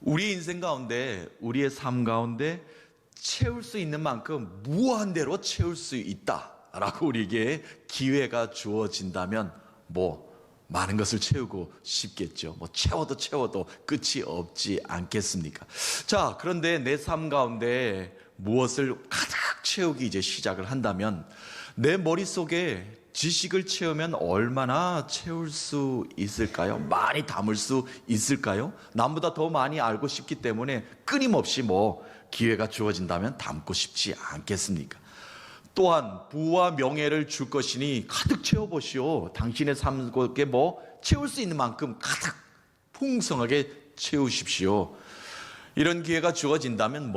우리 인생 가운데, 우리의 삶 가운데 채울 수 있는 만큼 무한 대로 채울 수 있다라고 우리에게 기회가 주어진다면 많은 것을 채우고 싶겠죠. 채워도 끝이 없지 않겠습니까? 자, 그런데 내 삶 가운데 무엇을 가득 채우기 이제 시작을 한다면 내 머릿속에 지식을 채우면 얼마나 채울 수 있을까요? 많이 담을 수 있을까요? 남보다 더 많이 알고 싶기 때문에 끊임없이 기회가 주어진다면 담고 싶지 않겠습니까? 또한 부와 명예를 줄 것이니 가득 채워보시오. 당신의 삶 속에 채울 수 있는 만큼 가득 풍성하게 채우십시오. 이런 기회가 주어진다면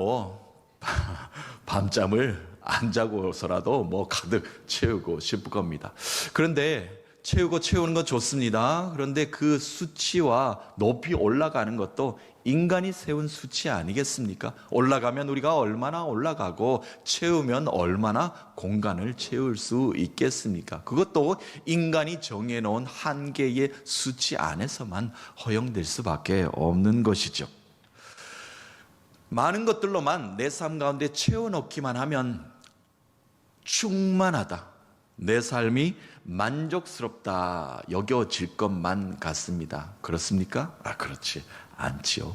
밤잠을 안 자고서라도 가득 채우고 싶을 겁니다. 그런데 채우는 건 좋습니다. 그런데 그 수치와 높이 올라가는 것도 인간이 세운 수치 아니겠습니까? 올라가면 우리가 얼마나 올라가고 채우면 얼마나 공간을 채울 수 있겠습니까? 그것도 인간이 정해놓은 한계의 수치 안에서만 허용될 수밖에 없는 것이죠. 많은 것들로만 내 삶 가운데 채워넣기만 하면 충만하다, 내 삶이 만족스럽다 여겨질 것만 같습니다. 그렇습니까? 그렇지 않지요.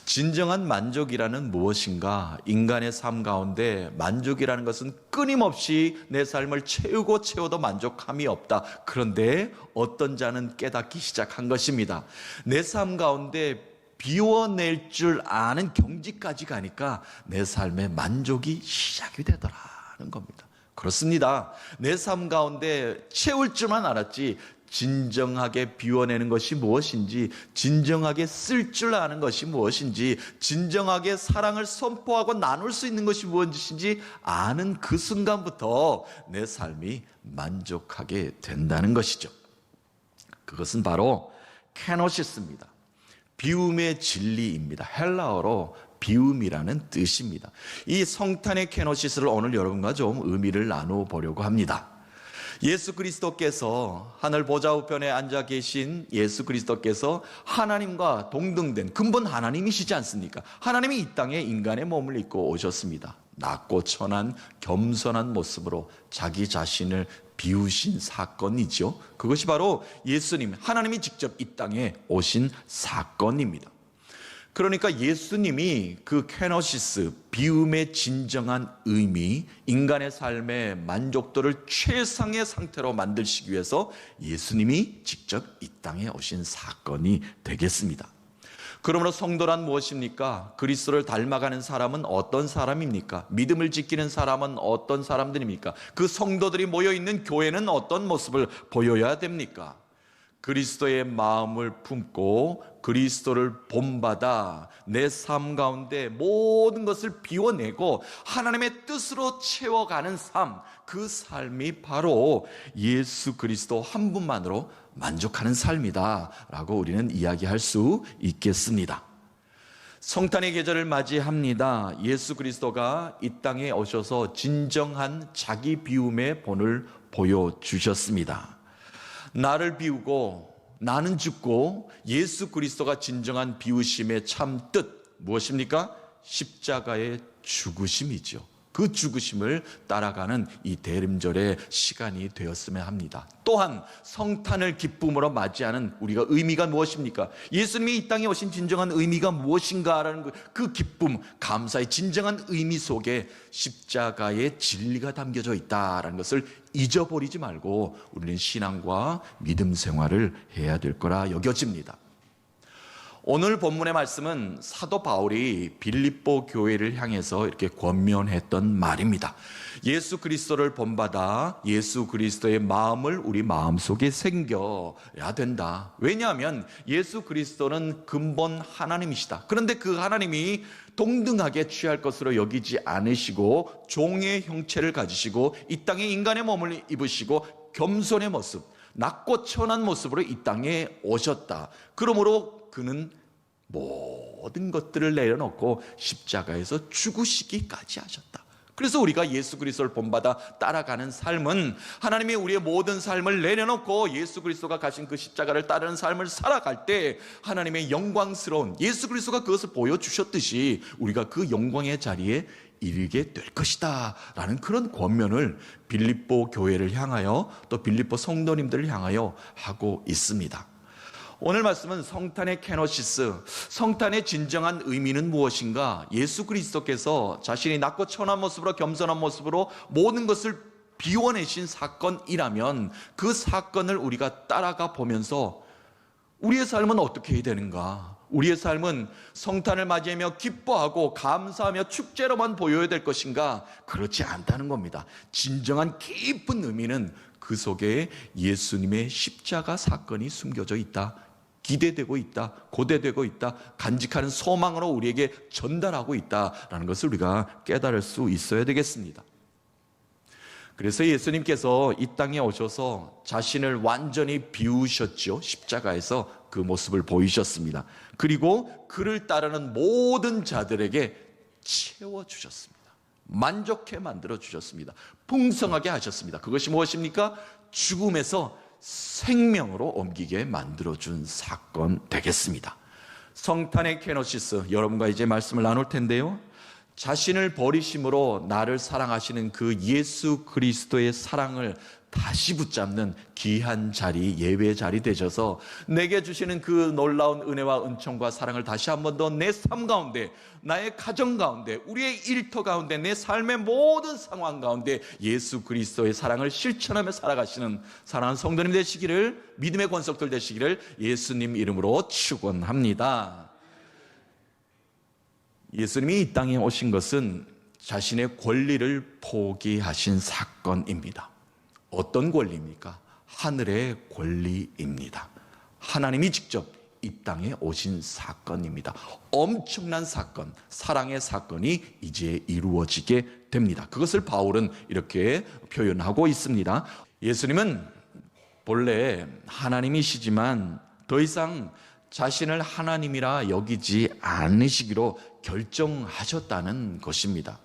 진정한 만족이라는 무엇인가? 인간의 삶 가운데 만족이라는 것은 끊임없이 내 삶을 채워도 만족함이 없다. 그런데 어떤 자는 깨닫기 시작한 것입니다. 내 삶 가운데 비워낼 줄 아는 경지까지 가니까 내 삶의 만족이 시작이 되더라는 겁니다. 그렇습니다. 내 삶 가운데 채울 줄만 알았지 진정하게 비워내는 것이 무엇인지, 진정하게 쓸 줄 아는 것이 무엇인지, 진정하게 사랑을 선포하고 나눌 수 있는 것이 무엇인지 아는 그 순간부터 내 삶이 만족하게 된다는 것이죠. 그것은 바로 케노시스입니다. 비움의 진리입니다. 헬라어로 비움이라는 뜻입니다. 이 성탄의 케노시스를 오늘 여러분과 좀 의미를 나눠보려고 합니다. 예수 그리스도께서 하늘 보좌 우편에 앉아 계신 예수 그리스도께서 하나님과 동등된 근본 하나님이시지 않습니까? 하나님이 이 땅에 인간의 몸을 입고 오셨습니다. 낮고 천한 겸손한 모습으로 자기 자신을 비우신 사건이죠. 그것이 바로 예수님, 하나님이 직접 이 땅에 오신 사건입니다. 그러니까 예수님이 그 케노시스, 비움의 진정한 의미, 인간의 삶의 만족도를 최상의 상태로 만드시기 위해서 예수님이 직접 이 땅에 오신 사건이 되겠습니다. 그러므로 성도란 무엇입니까? 그리스도를 닮아가는 사람은 어떤 사람입니까? 믿음을 지키는 사람은 어떤 사람들입니까? 그 성도들이 모여있는 교회는 어떤 모습을 보여야 됩니까? 그리스도의 마음을 품고 그리스도를 본받아 내 삶 가운데 모든 것을 비워내고 하나님의 뜻으로 채워가는 삶, 그 삶이 바로 예수 그리스도 한 분만으로 만족하는 삶이다 라고 우리는 이야기할 수 있겠습니다. 성탄의 계절을 맞이합니다. 예수 그리스도가 이 땅에 오셔서 진정한 자기 비움의 본을 보여주셨습니다. 나를 비우고 나는 죽고 예수 그리스도가 진정한 비우심의 참 뜻 무엇입니까? 십자가의 죽으심이죠. 그 죽으심을 따라가는 이 대림절의 시간이 되었으면 합니다. 또한 성탄을 기쁨으로 맞이하는 우리가 의미가 무엇입니까? 예수님이 이 땅에 오신 진정한 의미가 무엇인가라는 그 기쁨, 감사의 진정한 의미 속에 십자가의 진리가 담겨져 있다는 것을 잊어버리지 말고 우리는 신앙과 믿음 생활을 해야 될 거라 여겨집니다. 오늘 본문의 말씀은 사도 바울이 빌립보 교회를 향해서 이렇게 권면했던 말입니다. 예수 그리스도를 본받아 예수 그리스도의 마음을 우리 마음속에 새겨야 된다. 왜냐하면 예수 그리스도는 근본 하나님이시다. 그런데 그 하나님이 동등하게 취할 것으로 여기지 않으시고 종의 형체를 가지시고 이 땅에 인간의 몸을 입으시고 겸손의 모습, 낮고 천한 모습으로 이 땅에 오셨다. 그러므로 그는 모든 것들을 내려놓고 십자가에서 죽으시기까지 하셨다. 그래서 우리가 예수 그리스도를 본받아 따라가는 삶은 하나님이 우리의 모든 삶을 내려놓고 예수 그리스도가 가신 그 십자가를 따르는 삶을 살아갈 때 하나님의 영광스러운, 예수 그리스도가 그것을 보여주셨듯이 우리가 그 영광의 자리에 이르게 될 것이다 라는 그런 권면을 빌립보 교회를 향하여 또 빌립보 성도님들을 향하여 하고 있습니다. 오늘 말씀은 성탄의 케노시스, 성탄의 진정한 의미는 무엇인가? 예수 그리스도께서 자신이 낮고 천한 모습으로, 겸손한 모습으로 모든 것을 비워내신 사건이라면 그 사건을 우리가 따라가 보면서 우리의 삶은 어떻게 해야 되는가? 우리의 삶은 성탄을 맞이하며 기뻐하고 감사하며 축제로만 보여야 될 것인가? 그렇지 않다는 겁니다. 진정한 깊은 의미는 그 속에 예수님의 십자가 사건이 숨겨져 있다, 기대되고 있다, 고대되고 있다, 간직하는 소망으로 우리에게 전달하고 있다라는 것을 우리가 깨달을 수 있어야 되겠습니다. 그래서 예수님께서 이 땅에 오셔서 자신을 완전히 비우셨죠. 십자가에서 그 모습을 보이셨습니다. 그리고 그를 따르는 모든 자들에게 채워주셨습니다. 만족해 만들어주셨습니다. 풍성하게 하셨습니다. 그것이 무엇입니까? 죽음에서 생명으로 옮기게 만들어준 사건 되겠습니다. 성탄의 케노시스, 여러분과 이제 말씀을 나눌 텐데요, 자신을 버리심으로 나를 사랑하시는 그 예수 그리스도의 사랑을 다시 붙잡는 귀한 자리, 예배 자리 되셔서 내게 주시는 그 놀라운 은혜와 은총과 사랑을 다시 한 번 더 내 삶 가운데, 나의 가정 가운데, 우리의 일터 가운데, 내 삶의 모든 상황 가운데 예수 그리스도의 사랑을 실천하며 살아가시는 사랑하는 성도님 되시기를, 믿음의 권속들 되시기를 예수님 이름으로 축원합니다. 예수님이 이 땅에 오신 것은 자신의 권리를 포기하신 사건입니다. 어떤 권리입니까? 하늘의 권리입니다. 하나님이 직접 이 땅에 오신 사건입니다. 엄청난 사건, 사랑의 사건이 이제 이루어지게 됩니다. 그것을 바울은 이렇게 표현하고 있습니다. 예수님은 본래 하나님이시지만 더 이상 자신을 하나님이라 여기지 않으시기로 결정하셨다는 것입니다.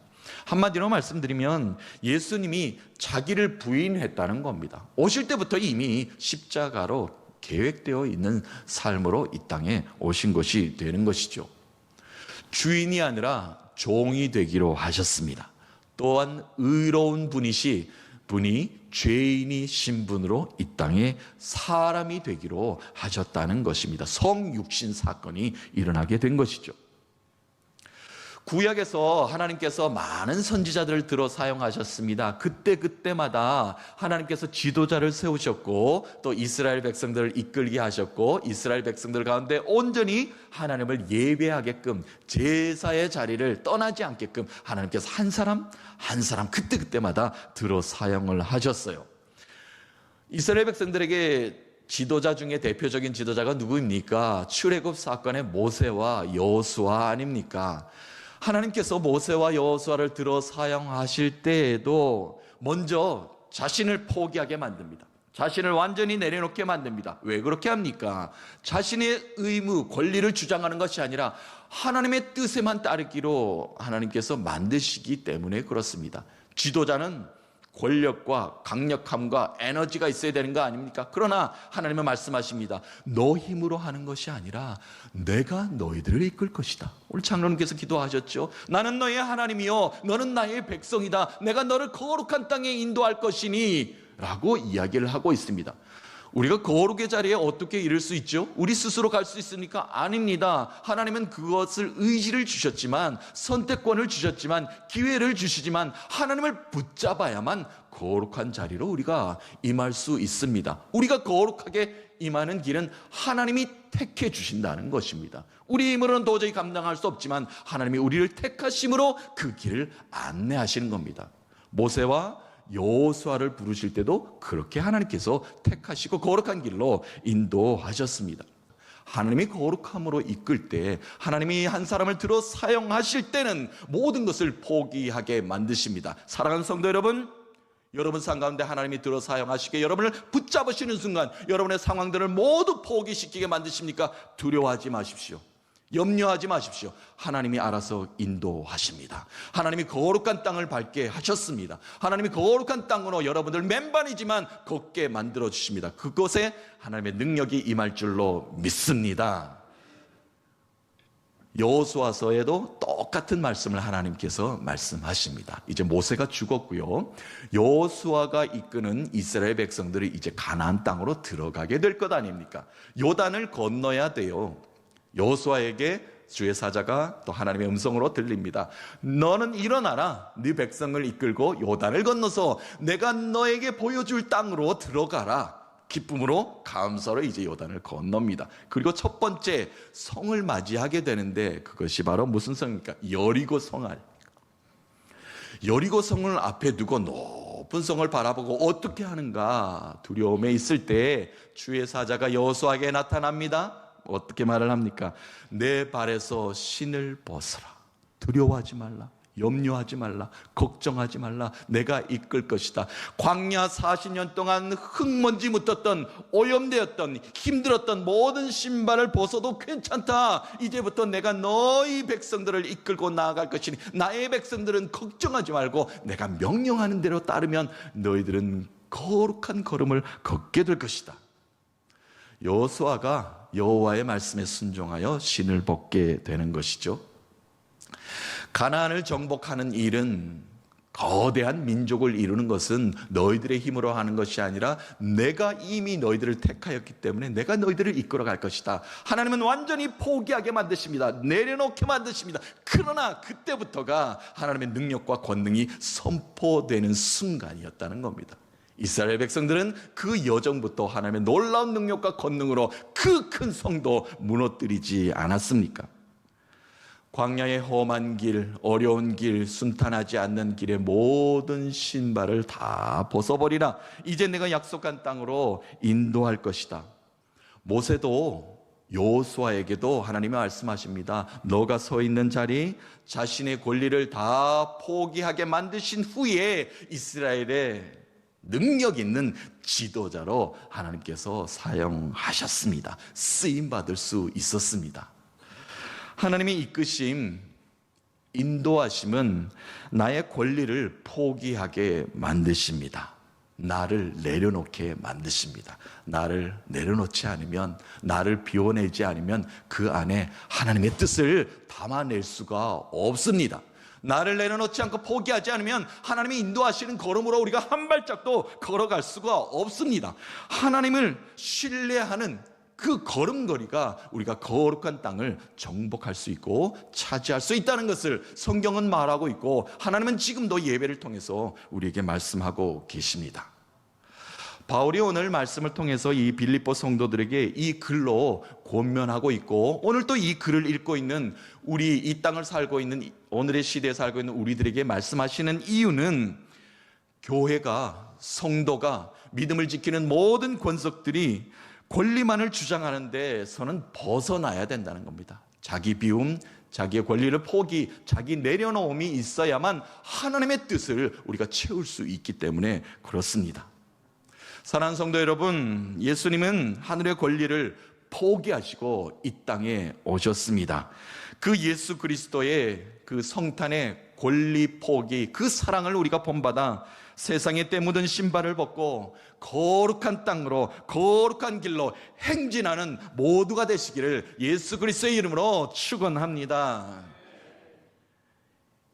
한마디로 말씀드리면 예수님이 자기를 부인했다는 겁니다. 오실 때부터 이미 십자가로 계획되어 있는 삶으로 이 땅에 오신 것이 되는 것이죠. 주인이 아니라 종이 되기로 하셨습니다. 또한 의로운 분이 죄인이 신분으로 이 땅에 사람이 되기로 하셨다는 것입니다. 성육신 사건이 일어나게 된 것이죠. 구약에서 하나님께서 많은 선지자들을 들어 사용하셨습니다. 그때마다 하나님께서 지도자를 세우셨고 또 이스라엘 백성들을 이끌게 하셨고 이스라엘 백성들 가운데 온전히 하나님을 예배하게끔 제사의 자리를 떠나지 않게끔 하나님께서 한 사람 한 사람 그때마다 들어 사용을 하셨어요. 이스라엘 백성들에게 지도자 중에 대표적인 지도자가 누구입니까? 출애굽 사건의 모세와 여호수아 아닙니까? 하나님께서 모세와 여호수아를 들어 사용하실 때에도 먼저 자신을 포기하게 만듭니다. 자신을 완전히 내려놓게 만듭니다. 왜 그렇게 합니까? 자신의 의무, 권리를 주장하는 것이 아니라 하나님의 뜻에만 따르기로 하나님께서 만드시기 때문에 그렇습니다. 지도자는 권력과 강력함과 에너지가 있어야 되는 거 아닙니까? 그러나 하나님은 말씀하십니다. 너 힘으로 하는 것이 아니라 내가 너희들을 이끌 것이다. 오늘 장로님께서 기도하셨죠. 나는 너의 하나님이요 너는 나의 백성이다. 내가 너를 거룩한 땅에 인도할 것이니 라고 이야기를 하고 있습니다. 우리가 거룩의 자리에 어떻게 이룰 수 있죠? 우리 스스로 갈 수 있습니까? 아닙니다. 하나님은 그것을 의지를 주셨지만, 선택권을 주셨지만, 기회를 주시지만 하나님을 붙잡아야만 거룩한 자리로 우리가 임할 수 있습니다. 우리가 거룩하게 임하는 길은 하나님이 택해 주신다는 것입니다. 우리 힘으로는 도저히 감당할 수 없지만 하나님이 우리를 택하심으로 그 길을 안내하시는 겁니다. 모세와 여호수아를 부르실 때도 그렇게 하나님께서 택하시고 거룩한 길로 인도하셨습니다. 하나님이 거룩함으로 이끌 때, 하나님이 한 사람을 들어 사용하실 때는 모든 것을 포기하게 만드십니다. 사랑하는 성도 여러분, 여러분 삶 가운데 하나님이 들어 사용하시기에 여러분을 붙잡으시는 순간 여러분의 상황들을 모두 포기시키게 만드십니까? 두려워하지 마십시오. 염려하지 마십시오. 하나님이 알아서 인도하십니다. 하나님이 거룩한 땅을 밟게 하셨습니다. 하나님이 거룩한 땅으로 여러분들 맨발이지만 걷게 만들어 주십니다. 그곳에 하나님의 능력이 임할 줄로 믿습니다. 여호수아서에도 똑같은 말씀을 하나님께서 말씀하십니다. 이제 모세가 죽었고요. 여호수아가 이끄는 이스라엘 백성들이 이제 가나안 땅으로 들어가게 될 것 아닙니까? 요단을 건너야 돼요. 여호수아에게 주의 사자가 또 하나님의 음성으로 들립니다. 너는 일어나라. 네 백성을 이끌고 요단을 건너서 내가 너에게 보여줄 땅으로 들어가라. 기쁨으로 감사로 이제 요단을 건넙니다. 그리고 첫 번째 성을 맞이하게 되는데 그것이 바로 무슨 성입니까? 여리고 성알. 여리고 성을 앞에 두고 높은 성을 바라보고 어떻게 하는가 두려움에 있을 때 주의 사자가 여호수아에게 나타납니다. 어떻게 말을 합니까? 내 발에서 신을 벗어라. 두려워하지 말라. 염려하지 말라. 걱정하지 말라. 내가 이끌 것이다. 광야 40년 동안 흙먼지 묻었던 오염되었던 힘들었던 모든 신발을 벗어도 괜찮다. 이제부터 내가 너희 백성들을 이끌고 나아갈 것이니 나의 백성들은 걱정하지 말고 내가 명령하는 대로 따르면 너희들은 거룩한 걸음을 걷게 될 것이다. 여호수아가 여호와의 말씀에 순종하여 신을 벗게 되는 것이죠. 가나안을 정복하는 일은 거대한 민족을 이루는 것은 너희들의 힘으로 하는 것이 아니라 내가 이미 너희들을 택하였기 때문에 내가 너희들을 이끌어 갈 것이다. 하나님은 완전히 포기하게 만드십니다. 내려놓게 만드십니다. 그러나 그때부터가 하나님의 능력과 권능이 선포되는 순간이었다는 겁니다. 이스라엘 백성들은 그 여정부터 하나님의 놀라운 능력과 권능으로 그 큰 성도 무너뜨리지 않았습니까? 광야의 험한 길, 어려운 길, 순탄하지 않는 길의 모든 신발을 다 벗어버리라. 이제 내가 약속한 땅으로 인도할 것이다. 모세도 여호수아에게도 하나님이 말씀하십니다. 너가 서 있는 자리, 자신의 권리를 다 포기하게 만드신 후에 이스라엘의 능력 있는 지도자로 하나님께서 사용하셨습니다. 쓰임받을 수 있었습니다. 하나님의 이끄심, 인도하심은 나의 권리를 포기하게 만드십니다. 나를 내려놓게 만드십니다. 나를 내려놓지 않으면, 나를 비워내지 않으면 그 안에 하나님의 뜻을 담아낼 수가 없습니다. 나를 내려놓지 않고 포기하지 않으면 하나님이 인도하시는 걸음으로 우리가 한 발짝도 걸어갈 수가 없습니다. 하나님을 신뢰하는 그 걸음걸이가 우리가 거룩한 땅을 정복할 수 있고 차지할 수 있다는 것을 성경은 말하고 있고 하나님은 지금도 예배를 통해서 우리에게 말씀하고 계십니다. 바울이 오늘 말씀을 통해서 이 빌립보 성도들에게 이 글로 권면하고 있고 오늘 또 이 글을 읽고 있는 우리 이 땅을 살고 있는 오늘의 시대에 살고 있는 우리들에게 말씀하시는 이유는 교회가 성도가 믿음을 지키는 모든 권속들이 권리만을 주장하는 데서는 벗어나야 된다는 겁니다. 자기 비움, 자기의 권리를 포기, 자기 내려놓음이 있어야만 하나님의 뜻을 우리가 채울 수 있기 때문에 그렇습니다. 사랑하는 성도 여러분, 예수님은 하늘의 권리를 포기하시고 이 땅에 오셨습니다. 그 예수 그리스도의 그 성탄의 권리 포기, 그 사랑을 우리가 본받아 세상에 때 묻은 신발을 벗고 거룩한 땅으로 거룩한 길로 행진하는 모두가 되시기를 예수 그리스도의 이름으로 축원합니다.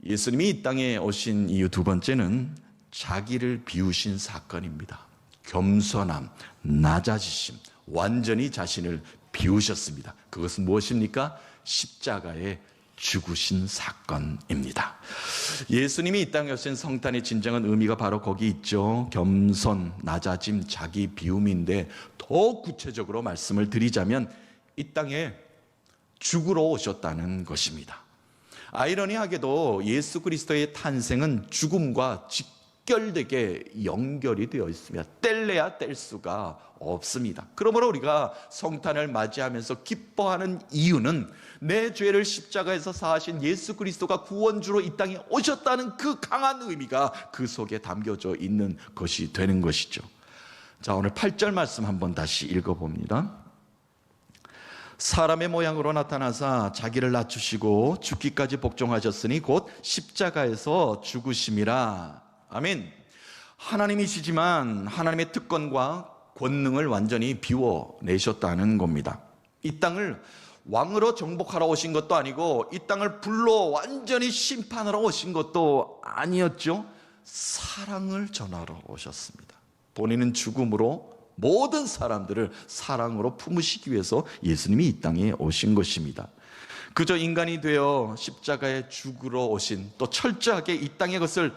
예수님이 이 땅에 오신 이유 두 번째는 자기를 비우신 사건입니다. 겸손함, 낮아지심, 완전히 자신을 비우셨습니다. 그것은 무엇입니까? 십자가에 죽으신 사건입니다. 예수님이 이 땅에 오신 성탄의 진정한 의미가 바로 거기 있죠. 겸손, 낮아짐, 자기 비움인데 더 구체적으로 말씀을 드리자면 이 땅에 죽으러 오셨다는 것입니다. 아이러니하게도 예수 그리스도의 탄생은 죽음과 직결되게 연결이 되어 있습니다. 뗄래야 뗄 수가 없습니다. 그러므로 우리가 성탄을 맞이하면서 기뻐하는 이유는 내 죄를 십자가에서 사하신 예수 그리스도가 구원주로 이 땅에 오셨다는 그 강한 의미가 그 속에 담겨져 있는 것이 되는 것이죠. 자, 오늘 8절 말씀 한번 다시 읽어봅니다. 사람의 모양으로 나타나사 자기를 낮추시고 죽기까지 복종하셨으니 곧 십자가에서 죽으심이라. 아멘. 하나님이시지만 하나님의 특권과 권능을 완전히 비워내셨다는 겁니다. 이 땅을 왕으로 정복하러 오신 것도 아니고 이 땅을 불로 완전히 심판하러 오신 것도 아니었죠. 사랑을 전하러 오셨습니다. 본인은 죽음으로 모든 사람들을 사랑으로 품으시기 위해서 예수님이 이 땅에 오신 것입니다. 그저 인간이 되어 십자가에 죽으러 오신, 또 철저하게 이 땅의 것을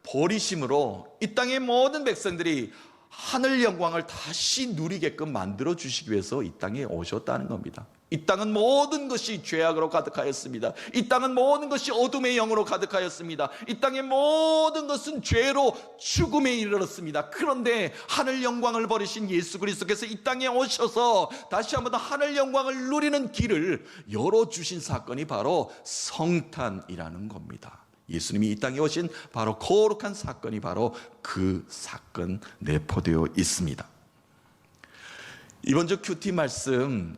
버리심으로 이 땅의 모든 백성들이 하늘 영광을 다시 누리게끔 만들어 주시기 위해서 이 땅에 오셨다는 겁니다. 이 땅은 모든 것이 죄악으로 가득하였습니다. 이 땅은 모든 것이 어둠의 영으로 가득하였습니다. 이 땅의 모든 것은 죄로 죽음에 이르렀습니다. 그런데 하늘 영광을 버리신 예수 그리스도께서 이 땅에 오셔서 다시 한번 더 하늘 영광을 누리는 길을 열어주신 사건이 바로 성탄이라는 겁니다. 예수님이 이 땅에 오신 바로 거룩한 사건이 바로 그 사건 내포되어 있습니다. 이번 주 큐티 말씀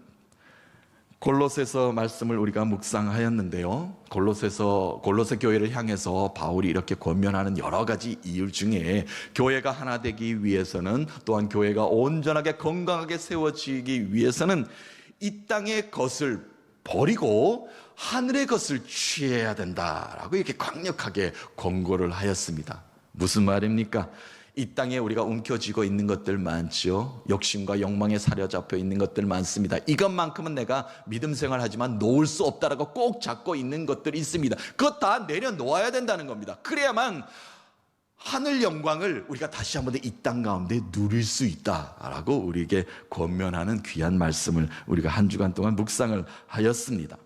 골로새서 말씀을 우리가 묵상하였는데요. 골로새 교회를 향해서 바울이 이렇게 권면하는 여러 가지 이유 중에 교회가 하나 되기 위해서는, 또한 교회가 온전하게 건강하게 세워지기 위해서는 이 땅의 것을 버리고 하늘의 것을 취해야 된다라고 이렇게 강력하게 권고를 하였습니다. 무슨 말입니까? 이 땅에 우리가 움켜쥐고 있는 것들 많지요. 욕심과 욕망에 사로잡혀 있는 것들 많습니다. 이것만큼은 내가 믿음 생활하지만 놓을 수 없다라고 꼭 잡고 있는 것들이 있습니다. 그것 다 내려놓아야 된다는 겁니다. 그래야만 하늘 영광을 우리가 다시 한번 이 땅 가운데 누릴 수 있다라고 우리에게 권면하는 귀한 말씀을 우리가 한 주간 동안 묵상을 하였습니다.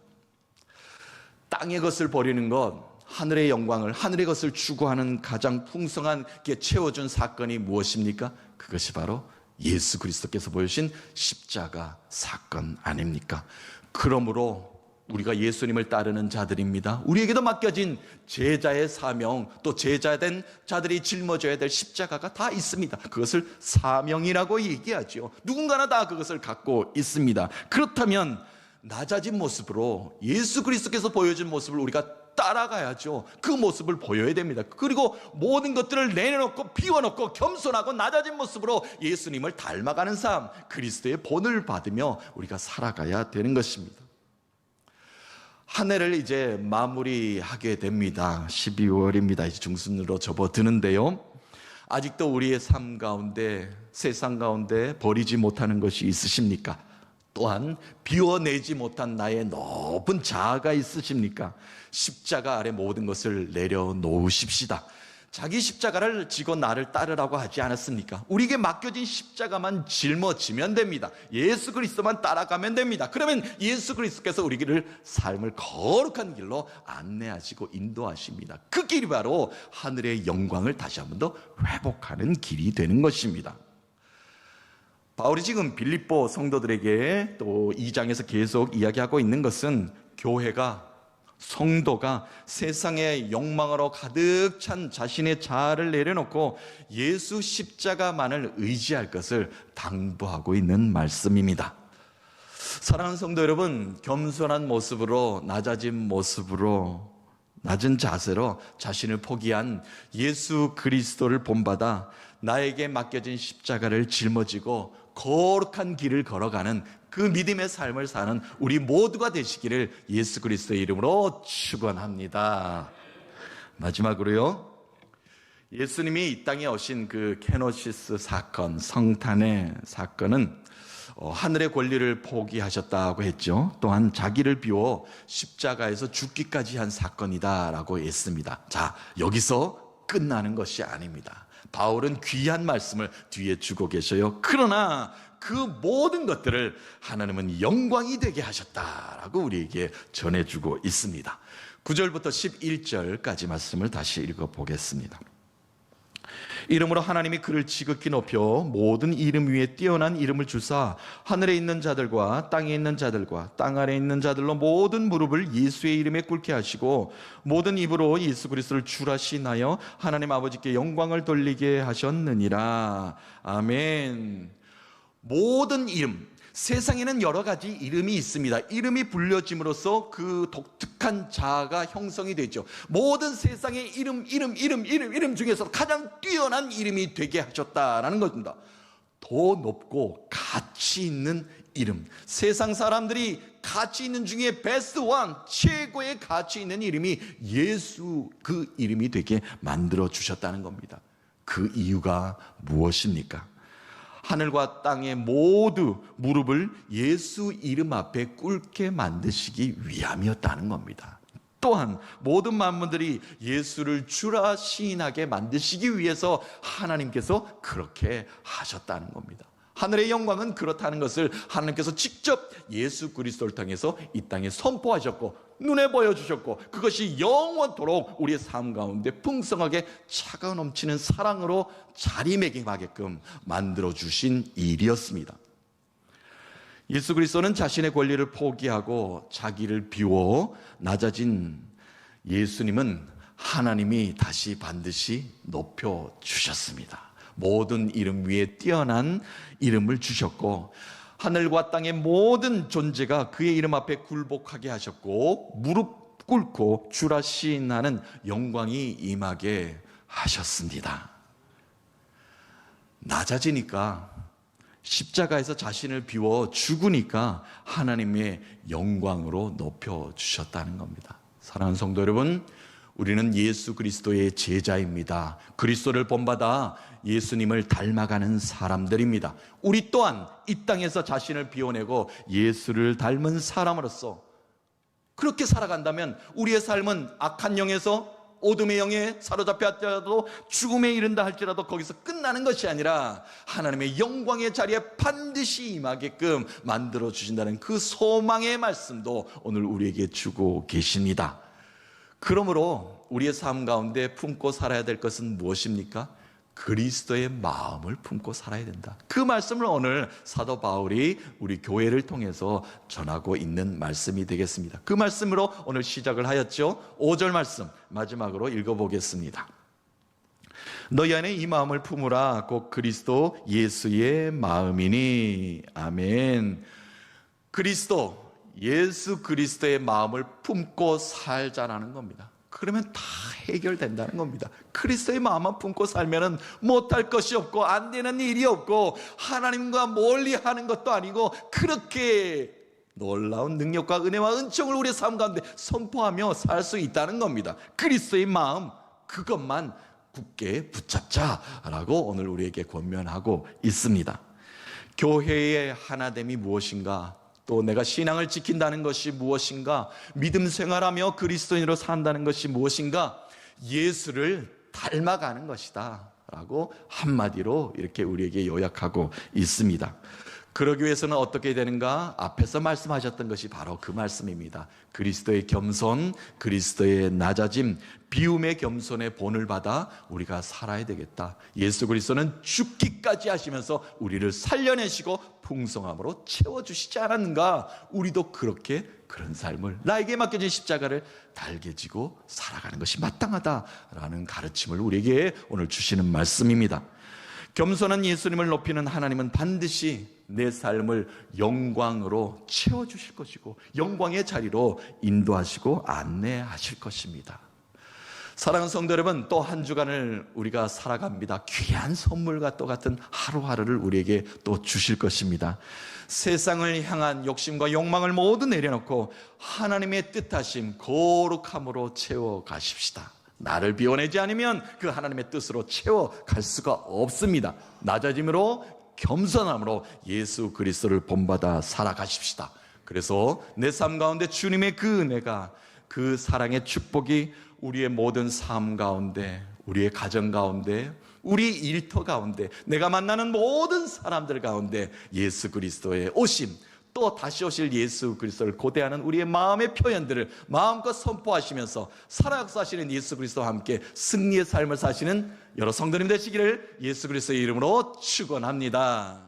땅의 것을 버리는 것, 하늘의 영광을, 하늘의 것을 추구하는 가장 풍성하게 채워준 사건이 무엇입니까? 그것이 바로 예수 그리스도께서 보여주신 십자가 사건 아닙니까? 그러므로 우리가 예수님을 따르는 자들입니다. 우리에게도 맡겨진 제자의 사명, 또 제자된 자들이 짊어져야 될 십자가가 다 있습니다. 그것을 사명이라고 얘기하죠. 누군가나 다 그것을 갖고 있습니다. 그렇다면 낮아진 모습으로 예수 그리스도께서 보여준 모습을 우리가 따라가야죠. 그 모습을 보여야 됩니다. 그리고 모든 것들을 내려놓고 비워놓고 겸손하고 낮아진 모습으로 예수님을 닮아가는 삶, 그리스도의 본을 받으며 우리가 살아가야 되는 것입니다. 한 해를 이제 마무리하게 됩니다. 12월입니다. 이제 중순으로 접어드는데요. 아직도 우리의 삶 가운데, 세상 가운데 버리지 못하는 것이 있으십니까? 또한 비워내지 못한 나의 높은 자아가 있으십니까? 십자가 아래 모든 것을 내려놓으십시다. 자기 십자가를 지고 나를 따르라고 하지 않았습니까? 우리에게 맡겨진 십자가만 짊어지면 됩니다. 예수 그리스도만 따라가면 됩니다. 그러면 예수 그리스도께서 우리를 삶을 거룩한 길로 안내하시고 인도하십니다. 그 길이 바로 하늘의 영광을 다시 한 번 더 회복하는 길이 되는 것입니다. 바울이 지금 빌립보 성도들에게 또 2장에서 계속 이야기하고 있는 것은 교회가, 성도가 세상의 욕망으로 가득 찬 자신의 자아를 내려놓고 예수 십자가만을 의지할 것을 당부하고 있는 말씀입니다. 사랑하는 성도 여러분, 겸손한 모습으로, 낮아진 모습으로, 낮은 자세로 자신을 포기한 예수 그리스도를 본받아 나에게 맡겨진 십자가를 짊어지고 거룩한 길을 걸어가는 그 믿음의 삶을 사는 우리 모두가 되시기를 예수 그리스도의 이름으로 축원합니다. 마지막으로요, 예수님이 이 땅에 오신 그 케노시스 사건, 성탄의 사건은 하늘의 권리를 포기하셨다고 했죠. 또한 자기를 비워 십자가에서 죽기까지 한 사건이다라고 했습니다. 자, 여기서 끝나는 것이 아닙니다. 바울은 귀한 말씀을 뒤에 주고 계셔요. 그러나 그 모든 것들을 하나님은 영광이 되게 하셨다라고 우리에게 전해주고 있습니다. 9절부터 11절까지 말씀을 다시 읽어보겠습니다. 이름으로 하나님이 그를 지극히 높여 모든 이름 위에 뛰어난 이름을 주사 하늘에 있는 자들과 땅에 있는 자들과 땅 아래에 있는 자들로 모든 무릎을 예수의 이름에 꿇게 하시고 모든 입으로 예수 그리스도를 주라 시인하여 하나님 아버지께 영광을 돌리게 하셨느니라. 아멘. 모든 이름, 세상에는 여러 가지 이름이 있습니다. 이름이 불려짐으로써 그 독특한 자아가 형성이 되죠. 모든 세상의 이름 중에서 가장 뛰어난 이름이 되게 하셨다라는 것입니다. 더 높고 가치 있는 이름, 세상 사람들이 가치 있는 중에 베스트 원, 최고의 가치 있는 이름이 예수, 그 이름이 되게 만들어 주셨다는 겁니다. 그 이유가 무엇입니까? 하늘과 땅의 모두 무릎을 예수 이름 앞에 꿇게 만드시기 위함이었다는 겁니다. 또한 모든 만물들이 예수를 주라 시인하게 만드시기 위해서 하나님께서 그렇게 하셨다는 겁니다. 하늘의 영광은 그렇다는 것을 하나님께서 직접 예수 그리스도를 통해서 이 땅에 선포하셨고 눈에 보여주셨고, 그것이 영원토록 우리의 삶 가운데 풍성하게 차가 넘치는 사랑으로 자리매김하게끔 만들어주신 일이었습니다. 예수 그리스도는 자신의 권리를 포기하고 자기를 비워 낮아진 예수님은 하나님이 다시 반드시 높여주셨습니다. 모든 이름 위에 뛰어난 이름을 주셨고, 하늘과 땅의 모든 존재가 그의 이름 앞에 굴복하게 하셨고, 무릎 꿇고 주라 시인하는 영광이 임하게 하셨습니다. 낮아지니까, 십자가에서 자신을 비워 죽으니까 하나님의 영광으로 높여주셨다는 겁니다. 사랑하는 성도 여러분, 우리는 예수 그리스도의 제자입니다. 그리스도를 본받아 예수님을 닮아가는 사람들입니다. 우리 또한 이 땅에서 자신을 비워내고 예수를 닮은 사람으로서 그렇게 살아간다면 우리의 삶은 악한 영에서 어둠의 영에 사로잡혀 할지라도, 죽음에 이른다 할지라도 거기서 끝나는 것이 아니라 하나님의 영광의 자리에 반드시 임하게끔 만들어 주신다는 그 소망의 말씀도 오늘 우리에게 주고 계십니다. 그러므로 우리의 삶 가운데 품고 살아야 될 것은 무엇입니까? 그리스도의 마음을 품고 살아야 된다. 그 말씀을 오늘 사도 바울이 우리 교회를 통해서 전하고 있는 말씀이 되겠습니다. 그 말씀으로 오늘 시작을 하였죠. 5절 말씀 마지막으로 읽어보겠습니다. 너희 안에 이 마음을 품으라. 곧 그리스도 예수의 마음이니. 아멘. 그리스도, 예수 그리스도의 마음을 품고 살자라는 겁니다. 그러면 다 해결된다는 겁니다. 그리스도의 마음만 품고 살면은 못할 것이 없고 안 되는 일이 없고 하나님과 멀리 하는 것도 아니고 그렇게 놀라운 능력과 은혜와 은총을 우리의 삶 가운데 선포하며 살 수 있다는 겁니다. 그리스도의 마음, 그것만 굳게 붙잡자라고 오늘 우리에게 권면하고 있습니다. 교회의 하나됨이 무엇인가? 또 내가 신앙을 지킨다는 것이 무엇인가? 믿음 생활하며 그리스도인으로 산다는 것이 무엇인가? 예수를 닮아가는 것이다 라고 한마디로 이렇게 우리에게 요약하고 있습니다. 그러기 위해서는 어떻게 되는가? 앞에서 말씀하셨던 것이 바로 그 말씀입니다. 그리스도의 겸손, 그리스도의 낮아짐, 비움의 겸손의 본을 받아 우리가 살아야 되겠다. 예수 그리스도는 죽기까지 하시면서 우리를 살려내시고 풍성함으로 채워주시지 않았는가? 우리도 그런 삶을, 나에게 맡겨진 십자가를 달게 지고 살아가는 것이 마땅하다라는 가르침을 우리에게 오늘 주시는 말씀입니다. 겸손한 예수님을 높이는 하나님은 반드시 내 삶을 영광으로 채워주실 것이고 영광의 자리로 인도하시고 안내하실 것입니다. 사랑하는 성도 여러분, 또 한 주간을 우리가 살아갑니다. 귀한 선물과 똑같은 하루하루를 우리에게 또 주실 것입니다. 세상을 향한 욕심과 욕망을 모두 내려놓고 하나님의 뜻하심, 거룩함으로 채워가십시다. 나를 비워내지 않으면 그 하나님의 뜻으로 채워갈 수가 없습니다. 낮아짐으로, 겸손함으로 예수 그리스도를 본받아 살아가십시다. 그래서 내 삶 가운데 주님의 그 은혜가, 그 사랑의 축복이 우리의 모든 삶 가운데, 우리의 가정 가운데, 우리 일터 가운데, 내가 만나는 모든 사람들 가운데 예수 그리스도의 오심, 또 다시 오실 예수 그리스도를 고대하는 우리의 마음의 표현들을 마음껏 선포하시면서 살아 역사하시는 예수 그리스도와 함께 승리의 삶을 사시는 여러 성도님 되시기를 예수 그리스도의 이름으로 축원합니다.